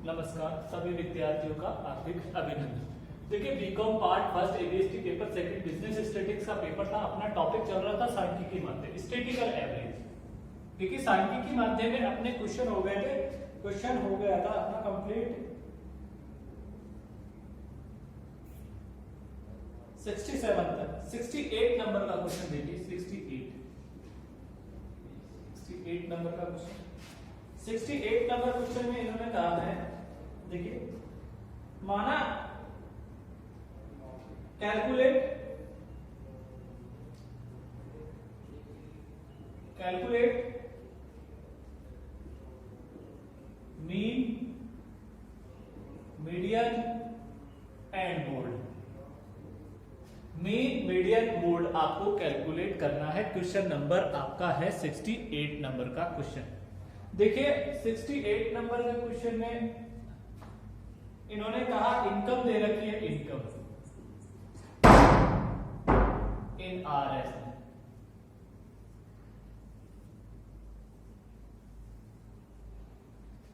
नमस्कार सभी विद्यार्थियों का हार्दिक अभिनंदन। देखिए BCom part first ABST paper second business statistics का पेपर था। अपना टॉपिक चल रहा था सांख्यिकी माध्य स्टैटिस्टिकल एवरेज। देखिए सांख्यिकी माध्य में अपने क्वेश्चन हो गए थे, क्वेश्चन हो गया था अपना कंप्लीट 67 तक। 68 नंबर का क्वेश्चन देखिए, 68 नंबर का क्वेश्चन। 68 नंबर क्वेश्चन में इन्होंने कहा है, देखिए माना calculate mean median and mode. Mean median mode आपको कैलकुलेट करना है। क्वेश्चन नंबर आपका है 68 नंबर का क्वेश्चन। देखिए 68 नंबर के क्वेश्चन में इन्होंने कहा इनकम दे रखी है, इनकम इन आरएस में।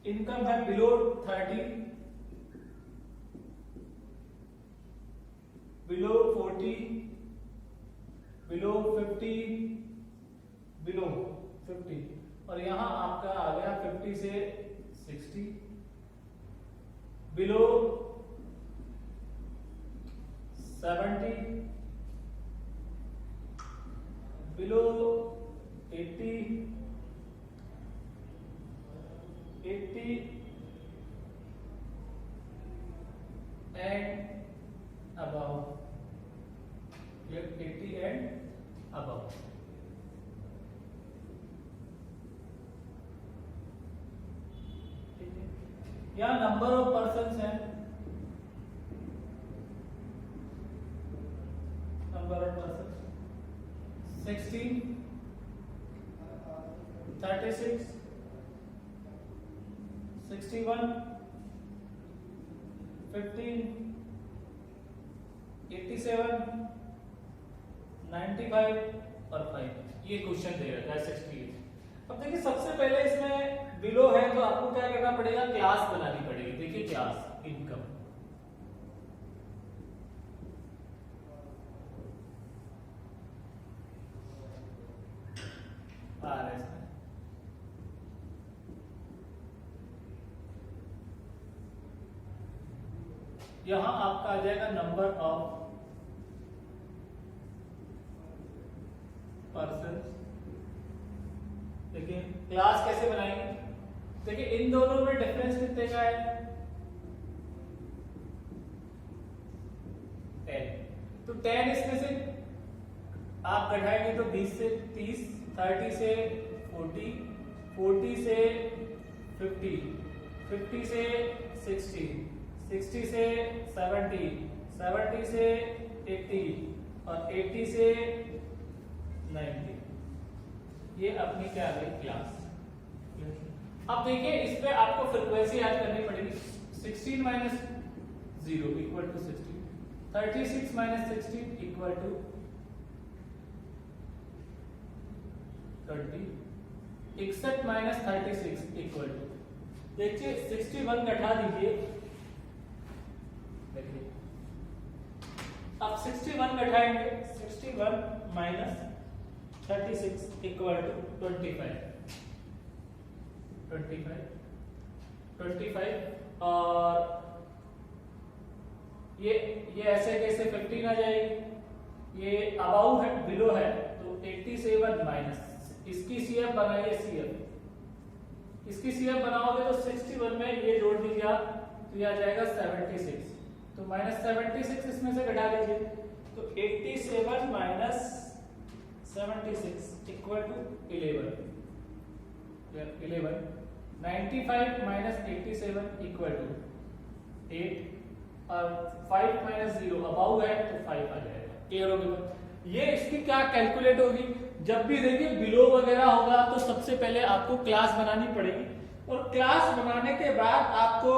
इनकम है बिलो 30, बिलो 40, बिलो 50, बिलो 50 और यहां आपका आ गया 50 से 60, below 70, below 80 and above, 80 and above. यहाँ नंबर ऑफ पर्सन है, नंबर ऑफ पर्सन 16, 36, 61, 15, 87, 95 और 5। ये क्वेश्चन दे रखा है 68। अब देखिए सबसे पहले इसमें बिलो है तो आपको क्या करना पड़ेगा, क्लास बनानी पड़ेगी। देखिए क्लास इनकम, आरएस में यहां आपका आ जाएगा नंबर ऑफ पर्सन। देखिए क्लास कैसे बनाएंगे, देखिए इन दोनों में डिफरेंस कितने का है, 10। तो 10 इसमें से आप घटाएंगे तो 20 से 30, 30 से 40, 40 से 50, 50 से 60, 60 से 70, 70 से 80 और 80 से 90। ये अपनी क्या आ गई क्लास। अब देखिए इस पे आपको फ्रीक्वेंसी याद करनी पड़ेगी। 16 minus 0 equal to 16, 36 minus 16 equal to 20, 61 minus 36 equal to, देखिए 61 घटा दीजिए, देखिए अब 61 घटाएंगे, 61 माइनस 36 इक्वल टू 25 और ये ऐसे कैसे 15 आ जाएगी। ये अबाउ है, बिलो है तो 87 माइनस इसकी सीएफ बनाइए, सीएफ इसकी सीएफ बनाओगे तो 61 में ये जोड़ दीजिए आप तो ये आ जाएगा 76। तो माइनस 76 इसमें से घटा दीजिए तो 87 minus 76 equal to 11। 95 minus 87 equal to 8 और 5 माइनस 0 अबाउ है तो 5 आ जाएगा। क्लियर हो गया। ये इसकी क्या कैलकुलेट होगी, जब भी देखिए बिलो वगैरह होगा तो सबसे पहले आपको क्लास बनानी पड़ेगी और क्लास बनाने के बाद आपको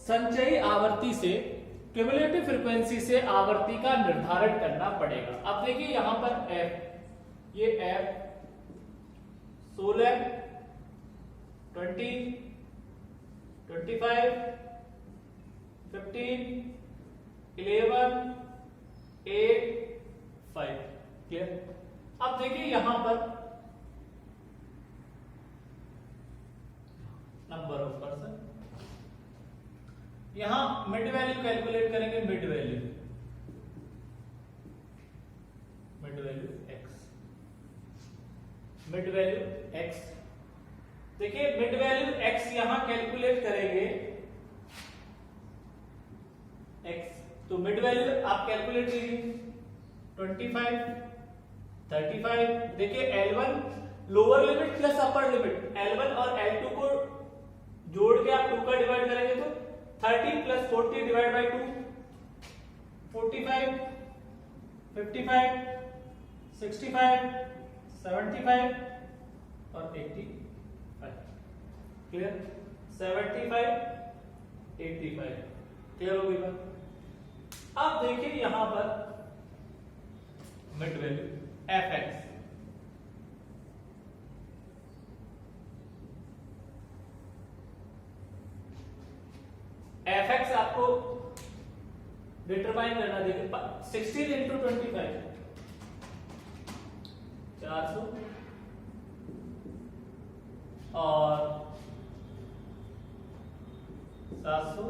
संचयी आवर्ती से, क्यूमुलेटिव फ्रीक्वेंसी से आवर्ती का निर्धारण करना पड़ेगा। अब देखिए यहां पर एफ, ये एफ 16, 20, 25, 15, 11, 8, 5। क्लियर? अब देखिए यहां पर नंबर ऑफ पर्सन, यहां मिड वैल्यू कैलकुलेट करेंगे। Mid value x, mid value x। देखिए मिड वैल्यू x यहां कैलकुलेट करेंगे x, तो मिड वैल्यू आप कैलकुलेट कीजिए 25, 35। देखिए L1 lower limit plus upper limit, L1 और L2 को जोड़ के आप 2 का डिवाइड करेंगे तो 30 प्लस 40 डिवाइड बाई 2, 45, 55, 65, 75 और 85। क्लियर? 75, 85। क्लियर हो गई बात? अब देखिए यहां पर मिड वैल्यू fx, fx आपको डिटरमाइन करना। देखिए 16 इंटू 25 400 और 700,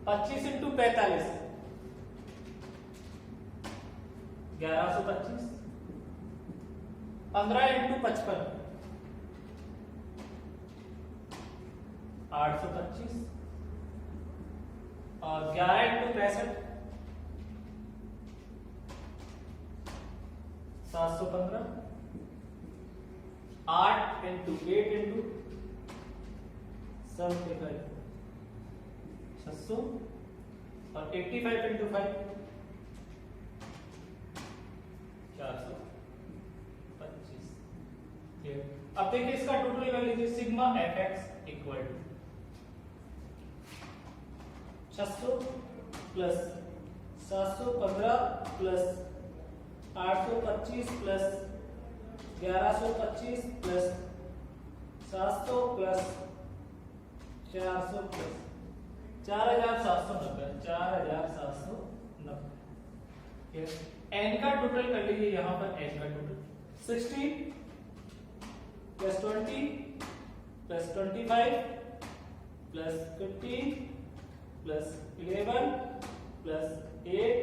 25 इंटू 45 1125, 15 इंटू 55 825 और 11 इंटू 65 715, 8 इंटू 8 इंटू 75 600 और 85 इंटू 5 425। अब देखिए इसका टोटल कर लीजिए। Sigma fx equal to 600 plus 715 plus 825 plus 1125 plus 700 plus 400 plus 4790, 4790। N का टोटल कर लीजिए। यहां पर एन का total 16 plus 20 plus 25 plus 15 plus 11 plus 8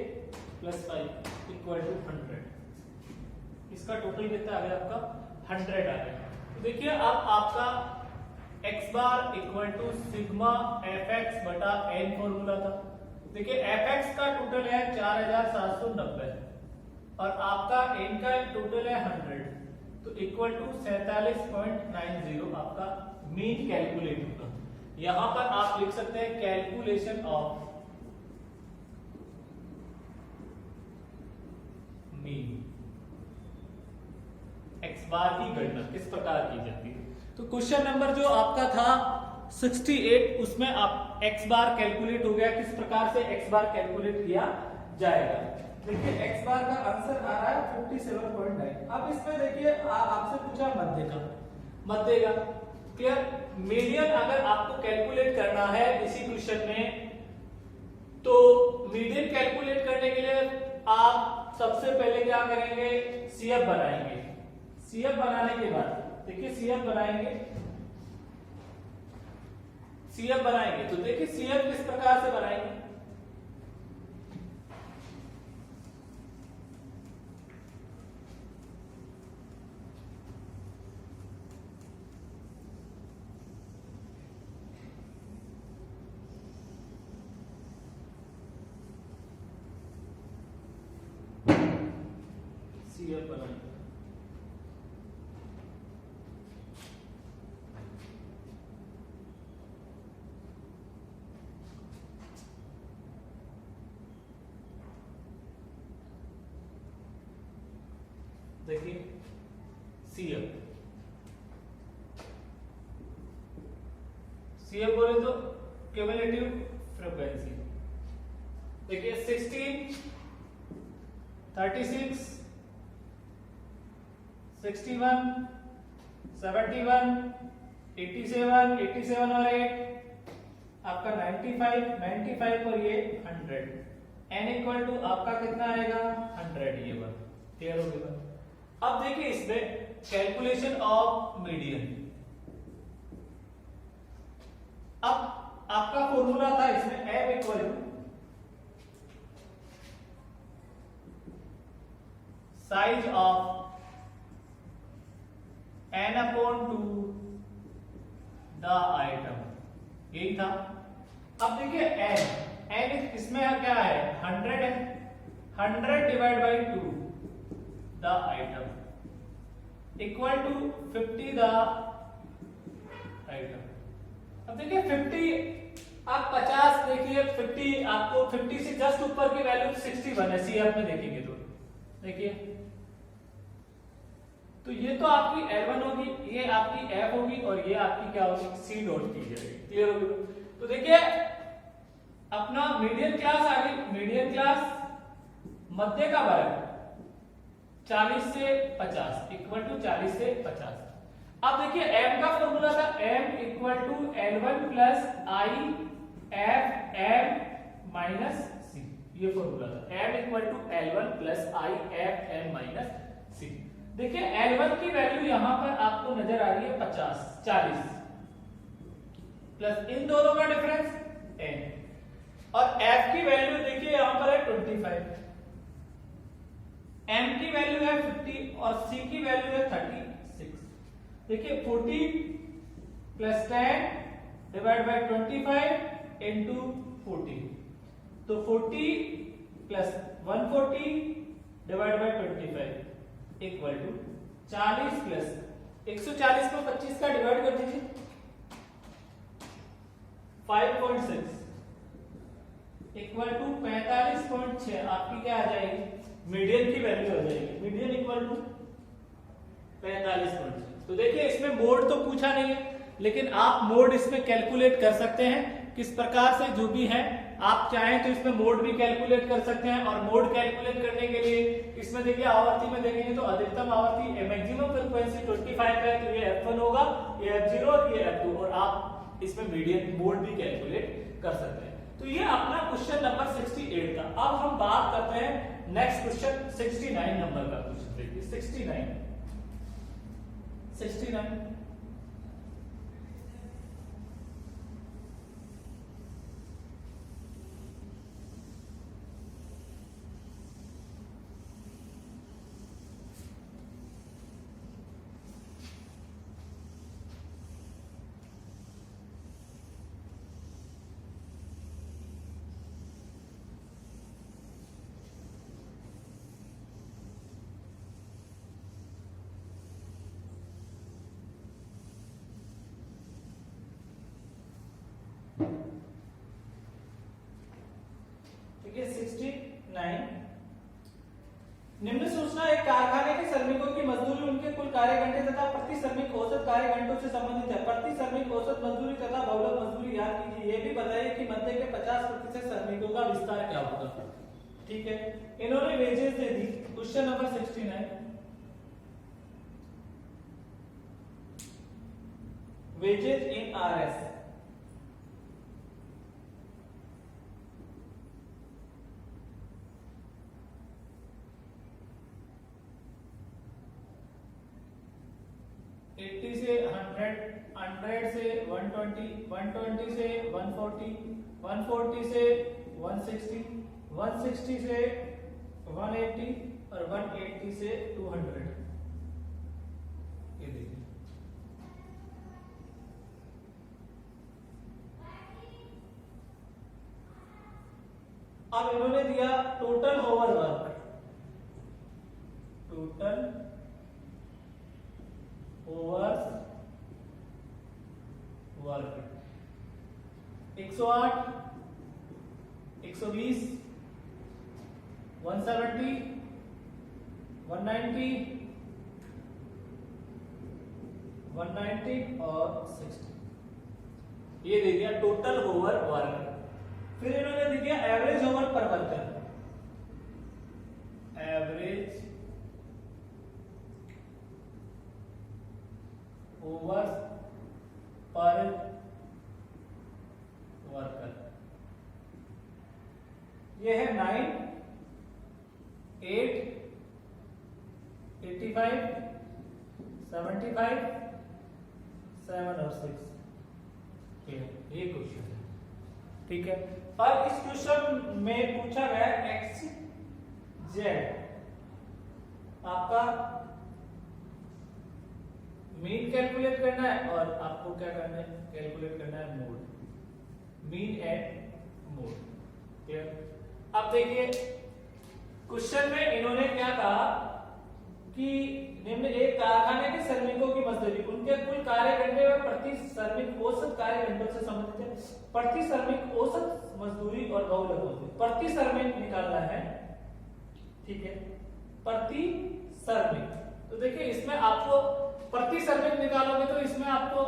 plus 5 equal to 100। इसका टोटल कितना आ गया आपका 100 आ गया। तो देखिए अब आपका x bar equal to sigma fx बटा n फॉर्मूला था। देखिए fx का टोटल है 4790 और आपका n का टोटल है 100, तो इक्वल टू 47.90 आपका मीन कैलकुलेट होगा। यहां पर आप लिख सकते हैं कैलकुलेशन ऑफ मीन, x बार की गणना किस प्रकार की जाती है। तो क्वेश्चन नंबर जो आपका था 68, उसमें आप x बार कैलकुलेट हो गया। किस प्रकार से x बार कैलकुलेट किया जाएगा। देखिए x बार का आंसर आ रहा है 57.9। अब इसमें देखिए आपसे पूछा मध्य का। क्लियर? मीडियन अगर आपको कैलकुलेट करना है इसी क्वेश्चन में, तो मीडियन कैलकुलेट करने के लिए आप सबसे पहले क्या करेंगे, CF बनाएंगे। CF बनाने के बाद देखिए CF बनाएंगे तो देखिए CF किस प्रकार से बनाएंगे। CF बनाएंगे देखिए CF बोले तो क्यूमुलेटिव फ्रीक्वेंसी। देखिए 16, 36, 61, 71, 87, 87 और 8, आपका 95, 95 और ये 100, n इक्वल टू आपका कितना आएगा 100, ये बात क्लियर हो गई। अब देखिए इसमें कैलकुलेशन ऑफ मीडियन, अब आपका फॉर्मूला था इसमें m equal to size of n upon 2 the item, यही था। अब देखिए n इसमें क्या है 100 है, 100 divide by 2 the item equal to 50 the item. अब देखिए 50 आप 50 देखिए 50 आपको 50 से जस्ट ऊपर की वैल्यू 61 है, CF में देखेंगे तो देखिए, तो ये तो आपकी L1 होगी, ये आपकी F होगी और ये आपकी क्या होगी C डॉट की जाएगी, क्लियर होगी। तो देखिए अपना मीडियन क्लास आ गई, मीडियन क्लास मध्य का वर्ग 40 से 50 इक्वल टू 40 से 50। अब देखिए m का फॉर्मूला था m equal to L1 plus I F M minus C, ये फॉर्मूला था m equal to L1 plus I F M minus C। देखिए L1 की वैल्यू यहां पर आपको नजर आ रही है 50, 40 प्लस इन दोनों का डिफरेंस n, और f की वैल्यू देखिए यहां पर है 25, m की वैल्यू है 50 और c की वैल्यू है 36। देखिए 40 प्लस 10 डिवाइड बाय 25 इनटू 40, तो 40 plus 140 divide by 25 equal to 40 plus 140 को 25 का डिवाइड कर दीजिए 5.6 इक्वल टू 45.6, आपकी क्या आ जाएगी मीडियन की वैल्यू आ जाएगी, मीडियन इक्वल टू 45.6। तो देखिए इसमें मोड तो पूछा नहीं है, लेकिन आप मोड इसमें कैलकुलेट कर सकते हैं किस प्रकार से, जो भी है आप चाहें तो इसमें मोड भी कैलकुलेट कर सकते हैं। और मोड कैलकुलेट करने के लिए इसमें देखिए आवर्ती में देखेंगे तो अधिकतम आवर्ती मैक्सिमम फ्रीक्वेंसी 25 है, तो ये f1 होगा, ये f0 और ये f2, और आप इसमें मीडियन मोड भी कैलकुलेट कर सकते हैं। तो ये अपना क्वेश्चन नंबर 68 था। अब हम बात करते हैं नेक्स्ट क्वेश्चन 69 नंबर का क्वेश्चन। देखिए 69 देखिए 69, निम्न सूचना एक कारखाने के श्रमिकों की मजदूरी उनके कुल कार्य घंटे तथा प्रति श्रमिक औसत कार्य घंटों से संबंधित है। प्रति श्रमिक औसत मजदूरी तथा बहुलक मजदूरी याद कीजिए। ये भी बताइए कि मध्य के 50% श्रमिकों का विस्तार क्या होगा। ठीक है, इन्होंने wages they the. Question number 69, wages in RS। से 100, 100 से 120, 120 से 140, 140 से 160, 160 से 180 और 180 से 200। ये देखिए अब इन्होंने दिया total over work, total over work 108, 120, 170, 190, 190 और 60। ये दे दिया टोटल ओवर वर्क। फिर इन्होंने दे दिया एवरेज ओवर पर वर्कर, एवरेज ओवर पर वर्कर। 9, 8, 85, 75, 7 और 6। ये क्वेश्चन है, ठीक है। और इस क्वेश्चन में पूछा गया एक्स जेड, आपका मीन कैलकुलेट करना है और आपको क्या करना है, कैलकुलेट करना है mode, mean and mode. Clear. अब देखिए क्वेश्चन में इन्होंने क्या कहा कि निम्न एक कारखाने के श्रमिकों की मजदूरी उनके कुल कार्य घंटे व प्रति श्रमिक औसत कार्य घंटों से संबंधित है। प्रति श्रमिक औसत मजदूरी और बहुलक मजदूरी, प्रति श्रमिक निकालना है, ठीक है, प्रति श्रमिक। तो देखिए इसमें आपको प्रति श्रमिक निकालोगे तो इसमें आपको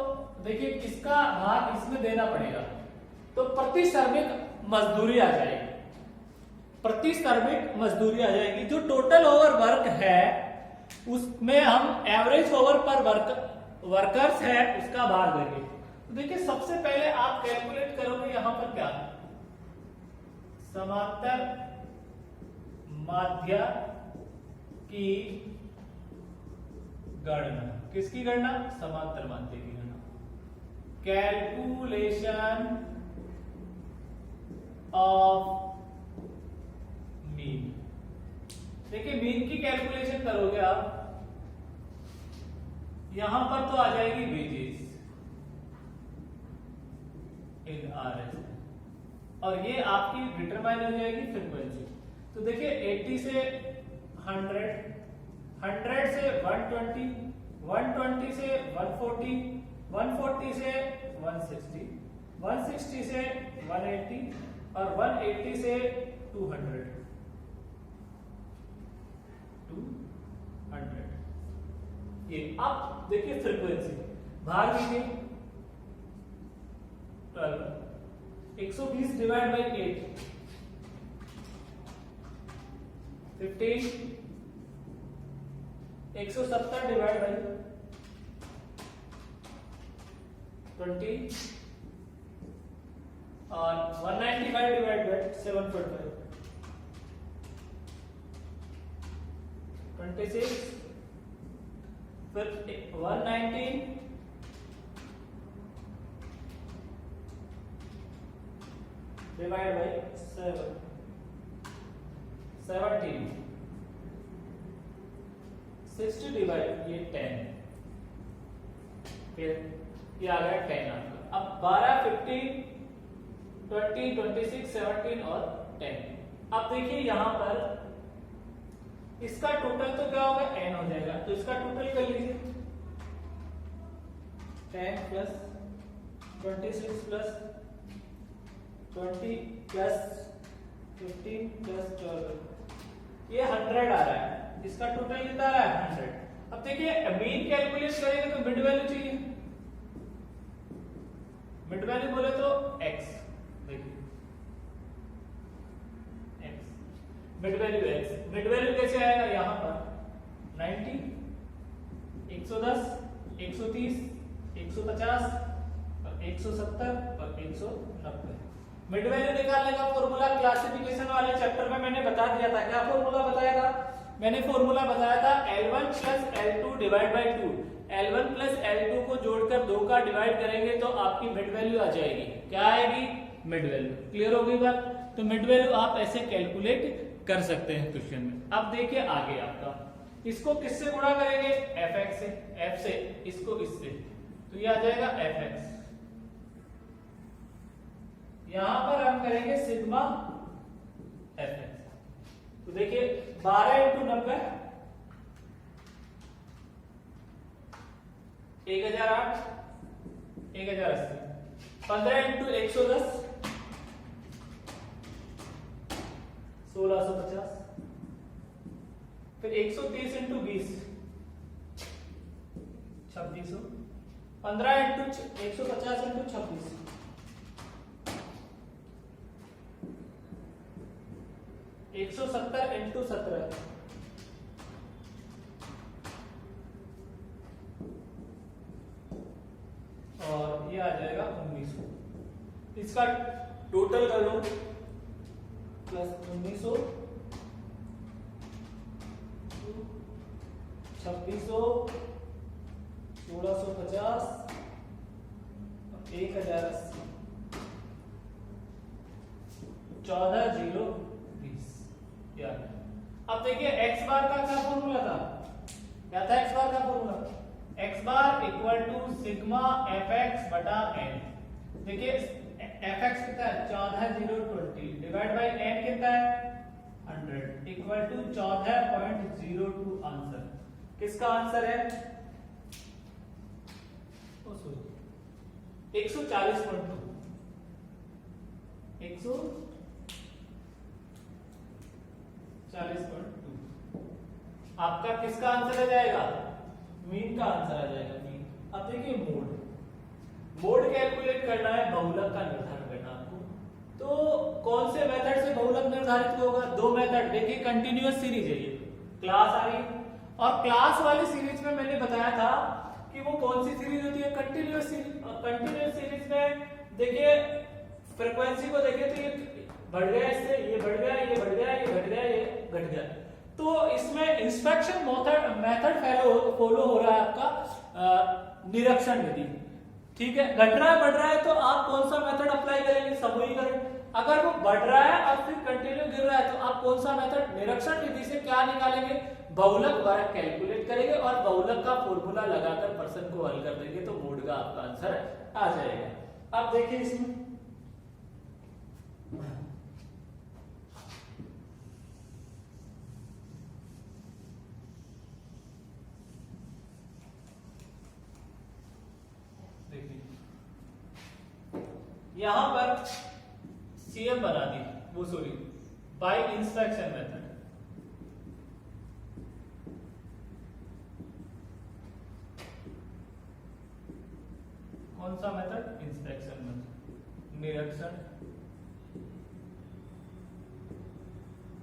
देखिए इसका भाग इसमें देना पड़ेगा, तो प्रति श्रमिक मजदूरी आ जाएगी, प्रति श्रमिक मजदूरी आ जाएगी। जो टोटल ओवर वर्क है उसमें हम एवरेज ओवर पर वर्कर्स है उसका भाग देंगे। तो देखिए सबसे पहले आप कैलकुलेट करोगे यहां पर क्या, समांतर माध्य की गणना, किसकी गणना, समांतर माध्य की गणना, कैलकुलेशन ऑफ मीन। देखिए मीन की कैलकुलेशन करोगे आप, यहां पर तो आ जाएगी वेजेस इन आरएस, और ये आपकी डिटरमाइन हो जाएगी फ्रीक्वेंसी। तो देखिए 80 से 100, 100 से 120, 120 से 140, 140 से 160, 160 से 180 और 180 से 200। ये अब देखिए फ्रीक्वेंसी भाग दीजिए 12, 120 डिवाइड बाई 8, 15, 170 डिवाइड बाई 20 और 195 डिवाइड बाई 7.5, 26, फिर 119 डिवाइड बाई 7, 17, 60 डिवाइड ये 10, फिर ये आ गया 10 आपका। अब 12, 15, 20, 26, 17 और 10। अब देखिए यहां पर इसका टोटल तो क्या होगा, n हो जाएगा, तो इसका टोटल कर लीजिए 10 प्लस 26 प्लस 20 प्लस 15 प्लस 12, ये 100 आ रहा है, इसका टोटल कितना आ रहा है 100। अब देखिए मीन कैलकुलेट करेंगे तो मिड वैल्यू चाहिए, मिड वैल्यू बोले तो x, देखिए mid value x, mid value कैसे आएगा, यहां पर 90, 110, 130, 150 और 170 और 190। मिड वैल्यू निकालने का फॉर्मूला क्लासिफिकेशन वाले चैप्टर में मैंने बता दिया था। क्या फॉर्मूला बताया था, मैंने फॉर्मूला बताया था L1 plus L2 divide by 2। L1 plus L2 को जोड़कर 2 का डिवाइड करेंगे तो आपकी मिड वैल्यू आ जाएगी, क्या आएगी, मिड वैल्यू। क्लियर हो गई बात। तो मिड वैल्यू आप ऐसे कैलकुलेट कर सकते हैं क्वेश्चन में। अब देखिए आगे आपका, इसको किससे गुणा करेंगे, fx से, f से, इसको इससे, तो ये आ जाएगा fx। यहां पर हम करेंगे सिग्मा fx। तो देखिए 12 इंटू 90 1008, 1080, 15 इंटू 110 1650, फिर 130 इंटू 20 2600, 15 इंटू 150 इंटू 26 170 इंटू 17 और ये आ जाएगा 1900। इसका टोटल कर लो प्लस 1900 2600 1650 1080 14,020 यार। अब देखिए x बार का क्या फॉर्मूला था, क्या था x बार का formula, x bar equal to sigma fx बटा n। देखिए fx कितना है 14,020 डिवाइड बाय n कितना है 100 इक्वल टू 14.02 आंसर। किसका आंसर है 140.2 140.2 आपका किसका आंसर आ जाएगा, मीन का आंसर आ जाएगा मीन। अब देखिए मोड कैलकुलेट करना है, बहुलक का निर्धारण करना आपको। तो कौन से मेथड से बहुलक निर्धारित होगा, दो मेथड। देखिए कंटिन्यूअस सीरीज है, ये क्लास आ रही है और क्लास वाली सीरीज में मैंने बताया था कि वो कौन सी सीरीज होती है, कंटिन्यूअस सीरीज। कंटिन्यूअस सीरीज में देखिए फ्रीक्वेंसी को देखिए तो ये बढ़ गया, इससे ये बढ़ गया, ये बढ़ गया, ये घट गया, ये घट गया। तो इसमें इंस्पेक्शन मेथड फॉलो हो रहा है आपका निरीक्षण विधि। ठीक है, घट रहा है बढ़ रहा है तो आप कौन सा मेथड अप्लाई करेंगे, समूहीकरण। अगर वो बढ़ रहा है और फिर कंटिन्यू गिर रहा है तो आप कौन सा मेथड, निरीक्षण विधि से क्या निकालेंगे, बहुलक वर्ग कैलकुलेट करेंगे और बहुलक का फॉर्मूला लगाकर प्रश्न को हल कर देंगे तो मोड का आपका आंसर आ जाएगा। अब देखिए इसमें यहां पर सीएम बना दी, वो सॉरी बाय इंस्पेक्शन मेथड। कौन सा मेथड, इंस्पेक्शन मेथड, निरीक्षण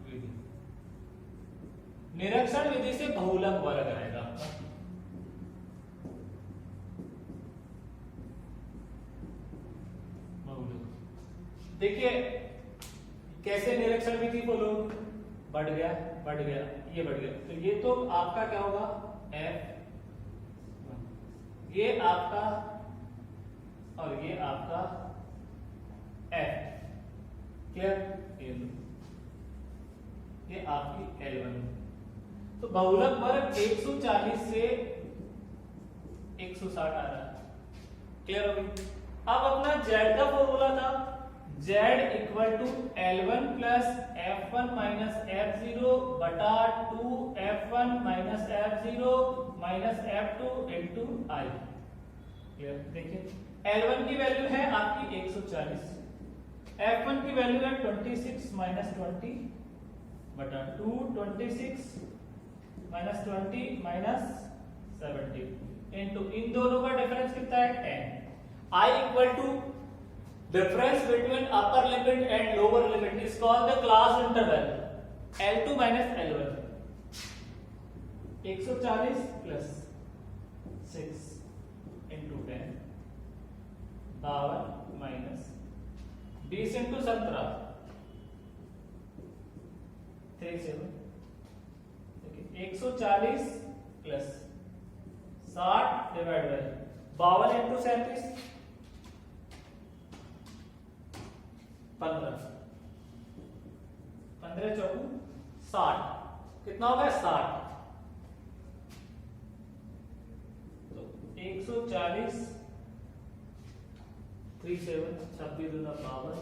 विधि। निरीक्षण विधि से बहुलक वर्ग आएगा आपका। देखिए कैसे निरीक्षण विधि फॉलो, बढ़ गया, ये बढ़ गया, तो ये तो आपका क्या होगा f, ये आपका और ये आपका f, क्लियर। ये आपकी L1। तो बहुलक वर्ग 140 से 160 आ रहा है, क्लियर हो गई। अब अपना z का फॉर्मूला था z equal to L1 plus F1 minus F0 बटा 2F1 minus F0 minus F2 into I। देखिए L1 की वैल्यू है आपकी 140, F1 की वैल्यू है 26 माइनस 20 बटा 2, 26 माइनस 20 माइनस 70 इंटू इन दोनों का डिफरेंस कितना है 10। I equal to difference between upper limit and lower limit is called the class interval L2 minus L1। 140 plus 6 into 10 52 minus 20 into 17 37। देखिए 140 plus 60 डिवाइड बाय 52 into 37 15 चौकू 60, कितना होगा 60। तो 140 37 26 दूना 52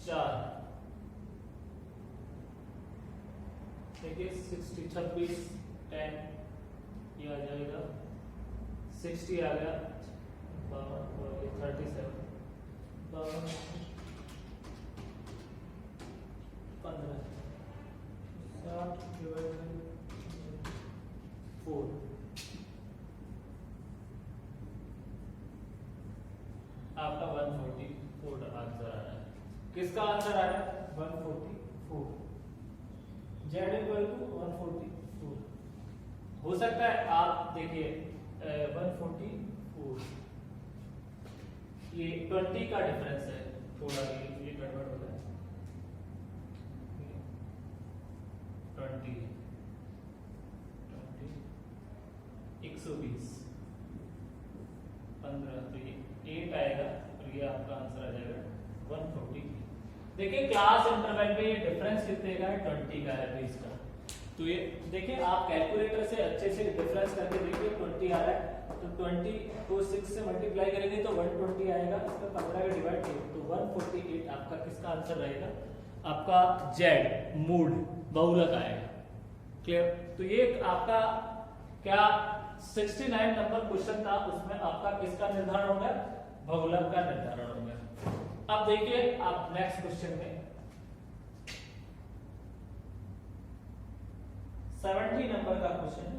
4 देखिए 60 26 10 ये आ जाएगा 60 आ गया 37 15 60 डिवाइड 4 आपका 144 आंसर आ रहा है। किसका आंसर आ रहा है 144, z इक्वल टू 144। हो सकता है आप देखिए 144 ये 20 का डिफरेंस है, थोड़ा ये गड़बड़ हो रहा है। 20 120 15, तो ये 8 आएगा और ये आपका आंसर आ जाएगा 140। देखिए क्लास इंटरवल पे ये डिफरेंस कितने का है, 20 का है इसका। तो ये देखिए आप कैलकुलेटर से अच्छे से डिफरेंस करके देखिए 20 आ रहा है, तो 20 को 6 से मल्टीप्लाई करेंगे तो 120 आएगा, इसमें 15 का डिवाइड किया तो 148 आपका किसका आंसर रहेगा, आपका जेड मूड बहुलक आएगा। क्लियर। तो ये आपका क्या 69 नंबर क्वेश्चन था, उसमें आपका किसका निर्धारण हो गया, बहुलक का निर्धारण हो गया। अब देखिए आप नेक्स्ट क्वेश्चन में 70 नंबर का क्वेश्चन है।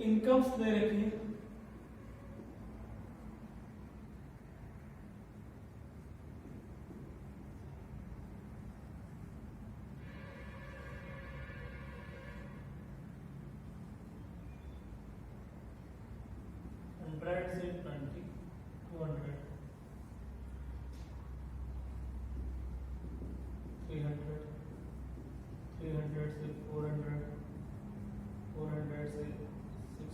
इनकम्स दे रखी है, हंड्रेड से 20, 200, 300, 300 से 400, 400 से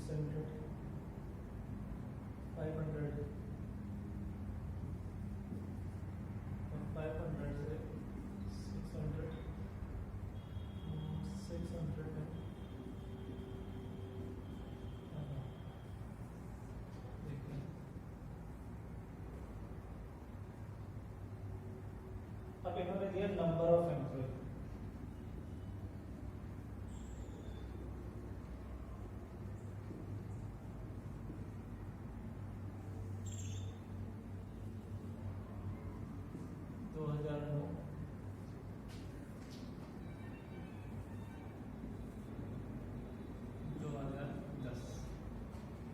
600, 500, 500 से 600, 600 है। देखिए अब इन्होंने दिया नंबर ऑफ एम्प्लॉय,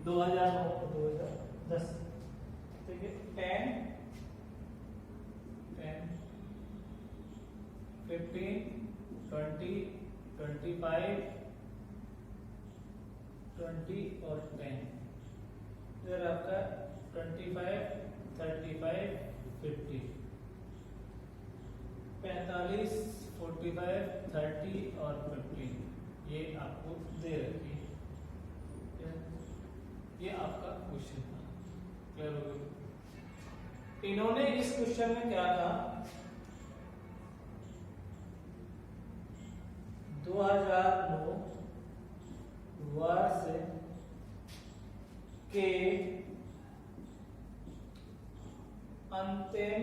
दो हजार 2010। ठीक है 10, 15, 20, 25, 20 और 10, इधर आपका 25, 35, 50, 45, 45, 30 और 15 ये आपको दे रखी है। ये आपका क्वेश्चन था, क्लियर हो गया। इन्होंने इस क्वेश्चन में क्या कहा, 2009 वर्ष के अंतिम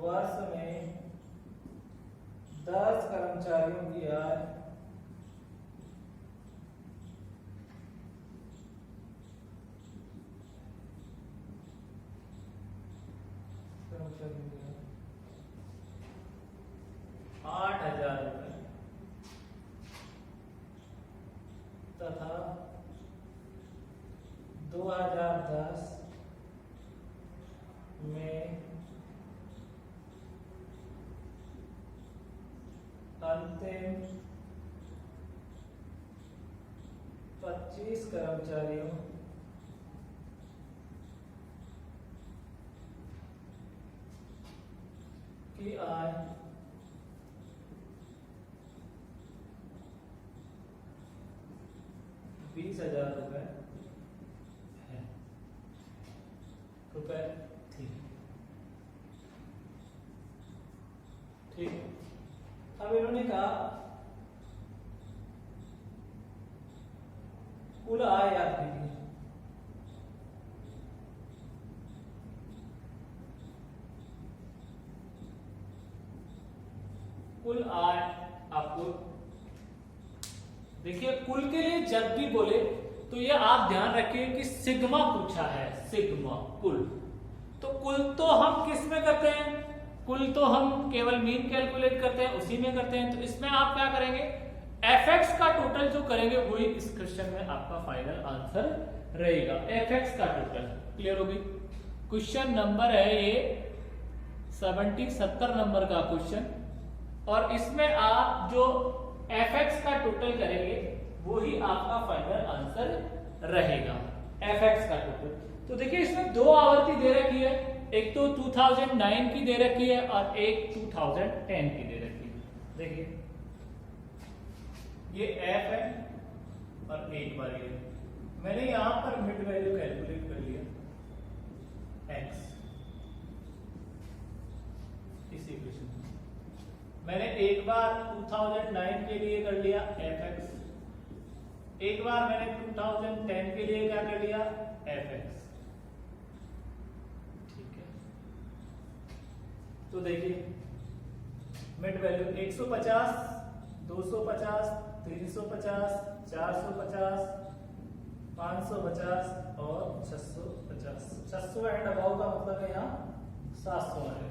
वर्ष में 10 कर्मचारियों की आय ₹8,000 तथा 2010 में अंतिम 25 कर्मचारियों की आय 20,000 रुपए है, रुपए थी। ठीक, अब इन्होंने कहा कुल आय याद कीजिए। कुल आय आपको देखिए, कुल के लिए जब भी बोले तो ये आप ध्यान रखिए कि सिग्मा पूछा है, सिग्मा कुल। तो कुल तो हम किस में करते हैं, कुल तो हम केवल मीन कैलकुलेट करते हैं, उसी में करते हैं। तो इसमें आप क्या करेंगे, एफएक्स का टोटल जो करेंगे वही इस क्वेश्चन में आपका फाइनल आंसर रहेगा, एफएक्स का टोटल। क्लियर होगी? क्वेश्चन नंबर है ये 70 नंबर का क्वेश्चन, और इसमें आप जो एफएक्स का टोटल करेंगे वही आपका फाइनल आंसर रहेगा, एफएक्स का टोटल। तो देखिए इसमें दो आवर्ती दे रखी है, एक तो 2009 की दे रखी है और एक 2010 की दे रखी है। देखिए ये एफ है और एक बार ये मैंने यहां पर मिड वैल्यू कैलकुलेट कर लिया एक्स, इसी क्वेश्चन मैंने एक बार 2009 के लिए कर लिया एफ एक्स, एक बार मैंने 2010 के लिए क्या कर लिया एफ एक्स। ठीक है, तो देखिए मिड वैल्यू 150, 250, 350, 450, 550 और 650। 600 एंड अबाउ का मतलब है यहाँ 700 है।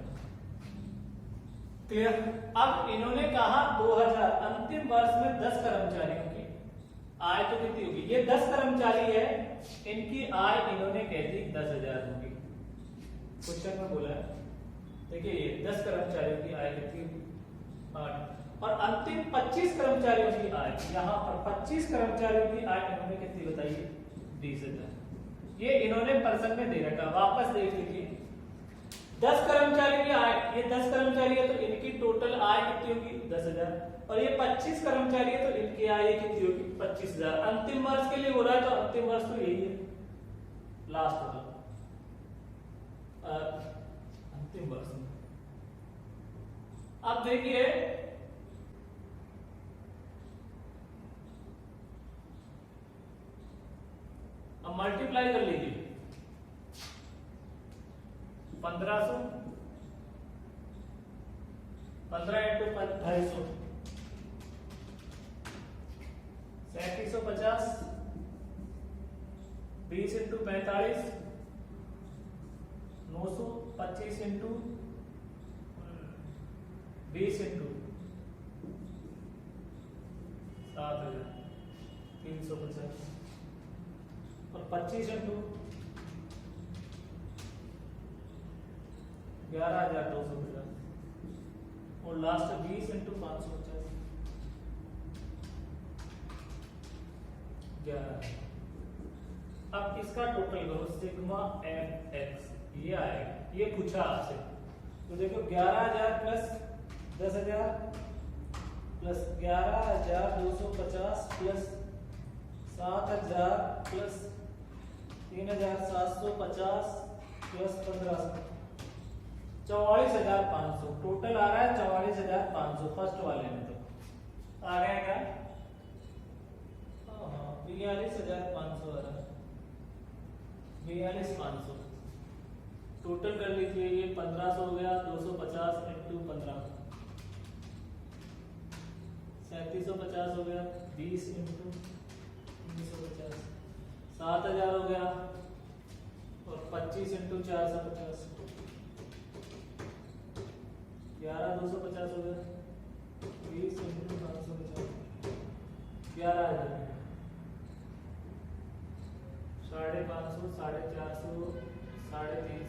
क्लियर? अब इन्होंने कहा 2000 अंतिम वर्ष में 10 कर्मचारियों की आय तो कितनी होगी, ये 10 कर्मचारी है, इनकी आय इन्होंने कह दी 10,000 होगी। क्वेश्चन में बोला है, देखिए ये 10 कर्मचारियों की आय कितनी होगी 8, और अंतिम 25 कर्मचारियों की आय, यहाँ पर 25 कर्मचारियों की आय इन्होंने कितनी बताई 20,000। ये इन्होंने पर्सन में दे रखा, वापस देख लीजिए 10 कर्मचारी की आय, ये 10 कर्मचारी है तो इनकी टोटल आय कितनी होगी 10,000, और ये 25 कर्मचारी है तो इनकी आय कितनी होगी 25,000। अंतिम वर्ष के लिए हो रहा है तो अंतिम वर्ष तो यही है, लास्ट होगा अंतिम वर्ष में। अब देखिए अब मल्टीप्लाई कर लीजिए 1500, 15 इंटू 250, 3750, 20 इंटू 45, 900, 25 इंटू 20 इंटू 7,000, 350 और 25 इंटू 11,250 और लास्ट 20 इंटू 550 11। अब इसका टोटल करो सिग्मा एफ एक्स, ये आएगा, ये पूछा आपसे। तो देखो 11,000 plus 10,000 plus 11,250 plus 7,000 plus 3,750 plus 1,500, 44,500 total आ रहा है। 44,500 फर्स्ट वाले में तो आ गया क्या? 42,500 आ रहा है, 42,500 टोटल कर लीजिए। ये 1,500 हो गया, 250 इंटू 15 3750 हो गया, 20 इंटू 350 7,000 हो गया, और 25 इंटू 450 11,250 हो गया, 20 इंटू 550 11,000, 550, 450, 350,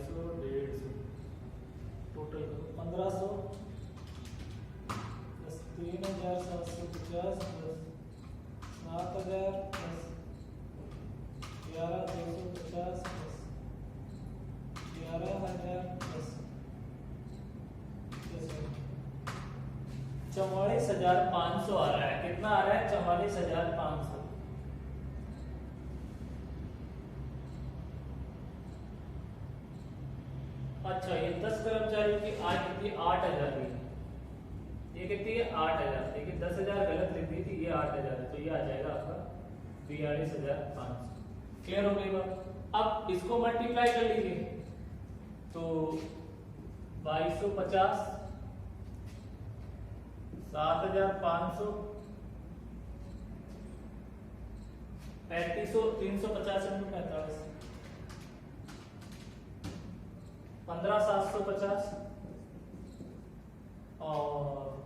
250, 150 टोटल करो 1,500 plus 3,750 plus 7,000 plus 11,250 plus 11,000 plus 44,500 आ रहा है। कितना आ रहा है? 44,500। अच्छा, ये 10 कर्मचारियों की आय कितनी? 8,000 की। ये कितनी है? 8,000। देखिए 10,000 गलत लिख दी थी, ये 8,000 है, तो ये आ जाएगा आपका 42,500। क्लियर हो गई बात? अब इसको मल्टीप्लाई कर लीजिए तो 2250, 7,500, 350 इंटू 45, 15,750 और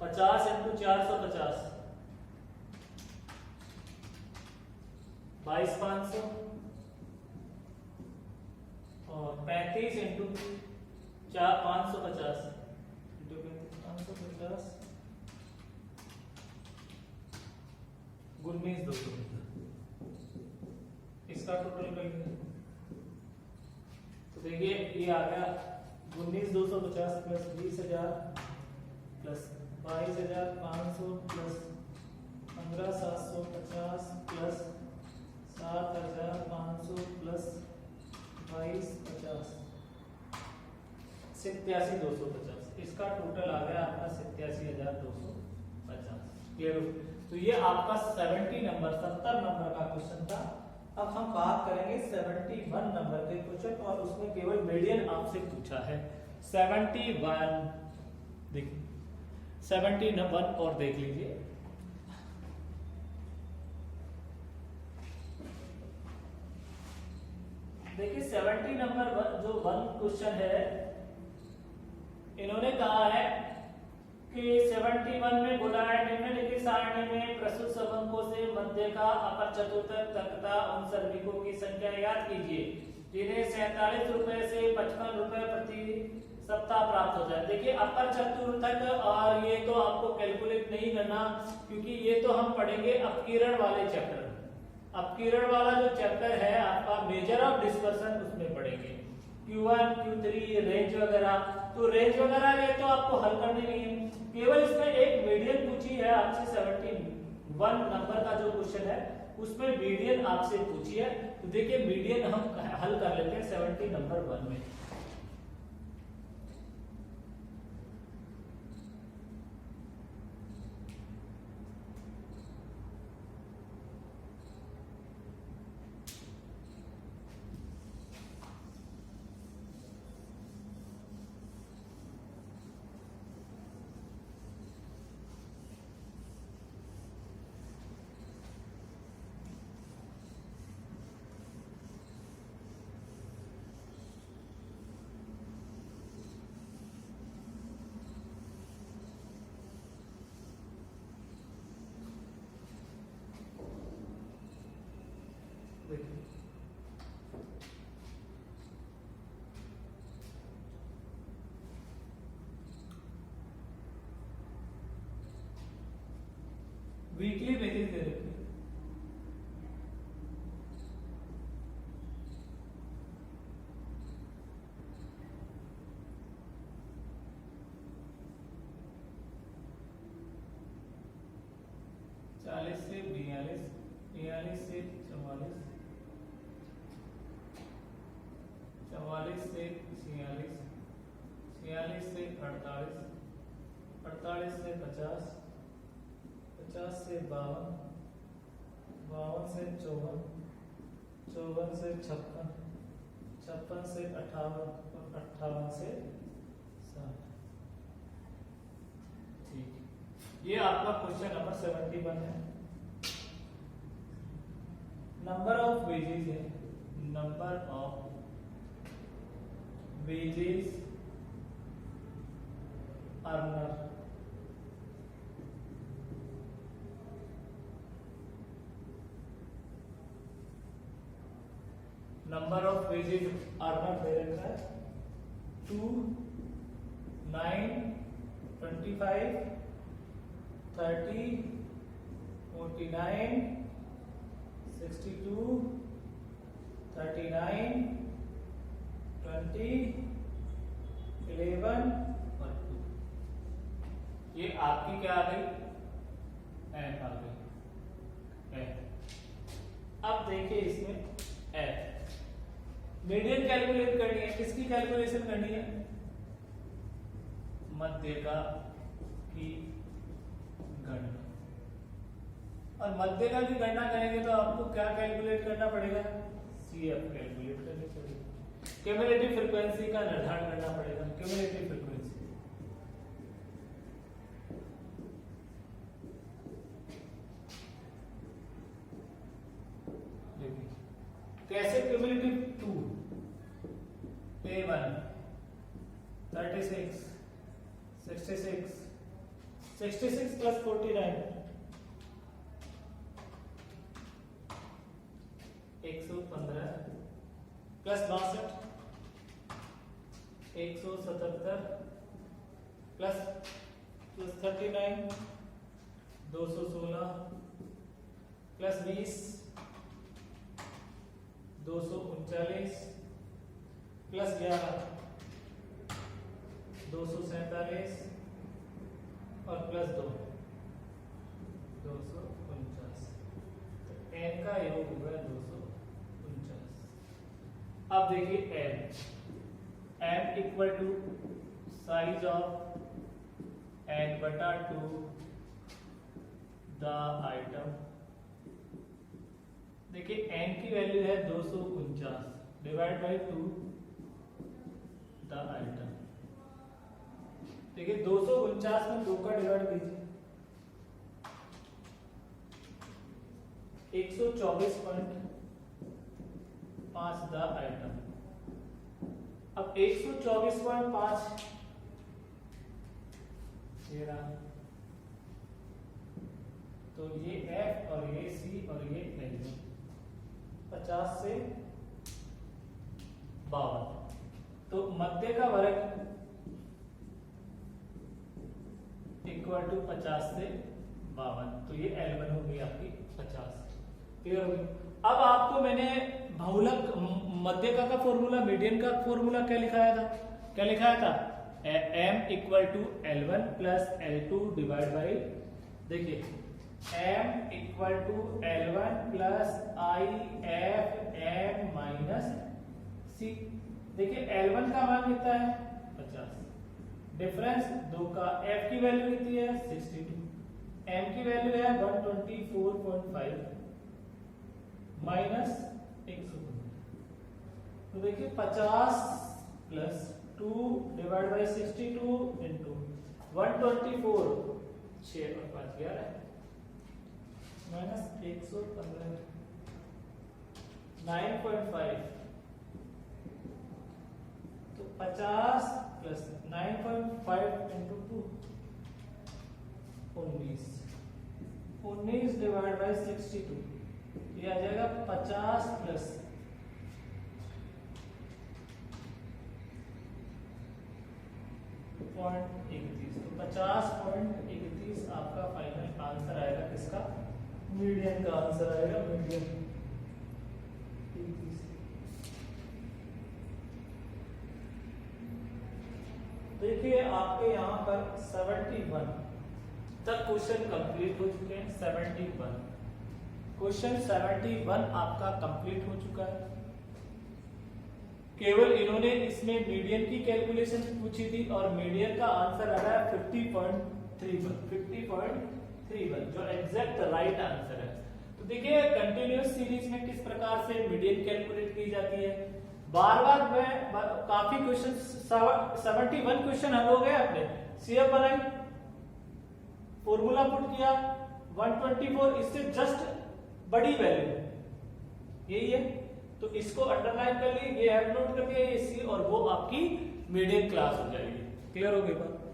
50 इंटू 450, 22,500 और 35 इंटू 550 इंटू 550 19,200। इसका टोटल करेंगे तो देखिए ये आ गया 19,250 plus 20,000 plus 22,500 plus 15,750 plus 7,500 plus 22,50 87,250। इसका टोटल आ गया आपका 87,250। क्लियर? तो ये आपका 70 नंबर 70 नंबर का क्वेश्चन था। अब हम बात करेंगे 71 नंबर के क्वेश्चन और उसमें केवल मीडियन आपसे पूछा है। 71 देखिए 71 और देख लीजिए। देखिए 70 नंबर जो 1 क्वेश्चन है, इन्होंने कहा है कि 71 में बोला है निम्नलिखित सारणी में प्रस्तुत सबंकों से मध्य का अपर चतुर्थक तक उन श्रमिकों की संख्या याद कीजिए जिन्हें 47 रुपए से 55 रुपए प्रति सप्ताह प्राप्त हो जाए। देखिए अपर चतुर्थक और ये तो आपको कैलकुलेट नहीं करना, क्योंकि ये तो हम पढ़ेंगे अपकीर्ण वाले चैप्टर। अपकीर्ण वाला जो चैप्टर है आपका मेजर ऑफ डिस्पर्सन, उसमें पढ़ेंगे Q1 Q3 रेंज वगैरह। तो रेंज वगैरह ये तो आपको हल करने नहीं है, केवल इसमें एक मीडियन पूछी है आपसे। 71 नंबर का जो क्वेश्चन है उसमें मीडियन आपसे पूछी है। तो देखिए मीडियन हम हल कर लेते हैं 70 नंबर 1 में। वीकली बेसिस दे रखी है। चालीस से 42, 42 से 44, 44 से 46, 46 से 48, 48 से 50, 50 से 52, 52 से 54, 54 से 56, 56 से 58 और 58 से 60। ठीक, ये आपका क्वेश्चन नंबर 71 है। नंबर ऑफ वेजेस है, number of wages earner. Number of wages earner दे रखा है 2, 9, 25, 30, 49, 62, 39, 20, 11 और 2। ये आपकी क्या आ गई, एफ आ गई, एफ। अब देखिए इसमें एफ, मीडियन कैलकुलेट करनी है, किसकी कैलकुलेशन करनी है, मध्यिका की गणना। और मध्यिका की गणना करेंगे तो आपको क्या कैलकुलेट करना पड़ेगा, सीएफ कैलकुलेट करनी पड़ेगी, क्यूमुलेटिव फ्रीक्वेंसी का निर्धारण करना पड़ेगा, क्यूमुलेटिव फ्रीक्वेंसी। कैसे, cumulative 2 A1 36 66 66 plus 49 115 plus 62 177 plus 39 216 plus 20 239 plus 11 247 और प्लस 2 249। तो n का योग होगा 249। अब देखिए m equal to size of n बटा 2 द आइटम। देखिए n की वैल्यू है 249 डिवाइड बाई 2 द आइटम। देखिए 249 में 2 का डिवाइड कीजिए, 124.5 द आइटम। अब 124.5 ये रहा, तो ये F और ये C और ये L 50 से 52। तो मध्य का वर्ग इक्वल टू 50 से 52, तो ये L1 होगी आपकी 50। क्लियर होगी। अब आपको मैंने बहुलक मध्यका का फॉर्मूला, मीडियन का फॉर्मूला क्या लिखाया था, क्या लिखाया था, m equal to L1 plus L2 divide by, देखिए m equal to L1 plus I F m minus C. देखिए L1 का मान कितना है 50, डिफरेंस 2 का, f की वैल्यू कितनी है 62, m की वैल्यू है 124.5 माइनस 115। तो देखिए 50 प्लस 2 डिवाइड बाई 62 इंटू 124, 6 और 5 11 माइनस 115 9.5। तो 50 प्लस 9.5 इंटू 2 19 डिवाइड बाई 62, ये आ जाएगा 50 प्लस 0.31। तो 50.31 आपका फाइनल आंसर आएगा, किसका, मीडियन का आंसर आएगा, मीडियन। देखिए आपके यहाँ पर 71 तक क्वेश्चन कंप्लीट हो चुके हैं। 71 क्वेश्चन 71 आपका कंप्लीट हो चुका है। केवल इन्होंने इसमें मीडियन की कैलकुलेशन पूछी थी और मीडियन का आंसर आ रहा है 50.31 जो एग्जैक्ट राइट आंसर है। तो देखिए कंटिन्यूअस सीरीज में किस प्रकार से मीडियन कैलकुलेट की जाती है। बार बार मैं काफी क्वेश्चन 71 क्वेश्चन हल हो गए अपने, सीएफ बनाई, फॉर्मूला पुट किया 124, इससे जस्ट बड़ी वैल्यू यही है, तो इसको अंडरलाइन कर लिए, ये एफ नोट कर दिया, ये सी, और वो आपकी मीडियन क्लास हो जाएगी। क्लियर हो गई बात।